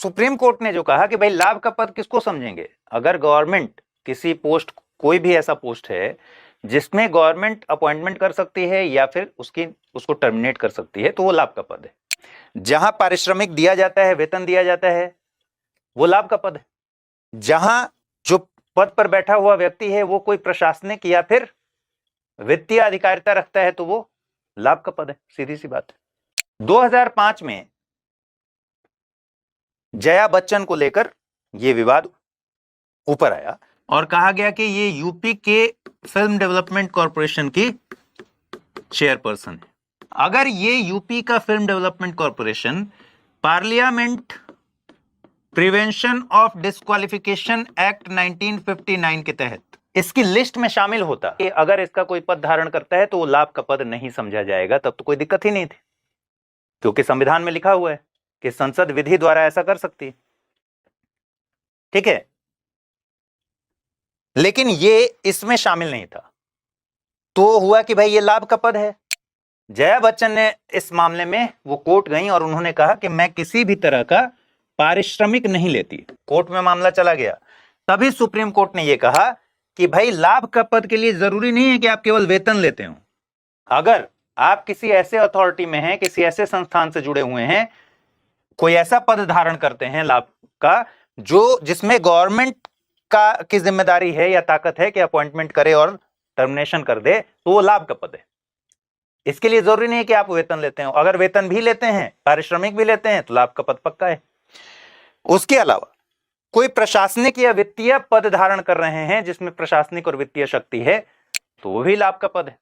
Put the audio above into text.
Supreme court ने जो कहा कि भाई लाभ का पद किसको समझेंगे, अगर गवर्नमेंट किसी पोस्ट, कोई भी ऐसा पोस्ट है जिसमें गवर्नमेंट अपॉइंटमेंट कर सकती है या फिर उसको टर्मिनेट कर सकती है, तो वो लाभ का पद है। जहां पारिश्रमिक दिया जाता है, वेतन दिया जाता है, वो लाभ का पद है। जहां जो पद पर बैठा हुआ व्यक्ति है वो कोई प्रशासनिक या फिर वित्तीय अधिकारिता रखता है, तो वो लाभ का पद है। सीधी सी बात है। 2005 में जया बच्चन को लेकर यह विवाद ऊपर आया और कहा गया कि ये यूपी के फिल्म डेवलपमेंट कॉरपोरेशन की चेयरपर्सन है। अगर ये यूपी का film development corporation parliament prevention of disqualification act 1959 के तहत इसकी लिस्ट में शामिल होता कि अगर इसका कोई पद धारण करता है तो वो लाभ का पद नहीं समझा जाएगा, तब तो कोई दिक्कत ही नहीं थी, क्योंकि संविधान में लिखा हुआ है कि संसद विधि द्वारा ऐसा कर सकती है। ठीक है, लेकिन ये इसमें शामिल नहीं था, तो हुआ कि भाई ये लाभ का पद है। जया बच्चन ने इस मामले में वो कोर्ट गई और उन्होंने कहा कि मैं किसी भी तरह का पारिश्रमिक नहीं लेती। कोर्ट में मामला चला गया। तभी सुप्रीम कोर्ट ने यह कहा कि भाई लाभ का पद के लिए जरूरी नहीं है कि आप केवल वेतन लेते हो। अगर आप किसी ऐसे अथॉरिटी में हैं, किसी ऐसे संस्थान से जुड़े हुए हैं, कोई ऐसा पद धारण करते हैं लाभ का जिसमें गवर्नमेंट का की जिम्मेदारी है या ताकत है कि अपॉइंटमेंट करे और टर्मिनेशन कर दे, तो वो लाभ का पद है। इसके लिए जरूरी नहीं है कि आप वेतन लेते हो। अगर वेतन भी लेते हैं, पारिश्रमिक भी लेते हैं, तो लाभ का पद पक्का है। उसके अलावा कोई प्रशासनिक या वित्तीय पद धारण कर रहे हैं जिसमें प्रशासनिक और वित्तीय शक्ति है, तो वो भी लाभ का पद है।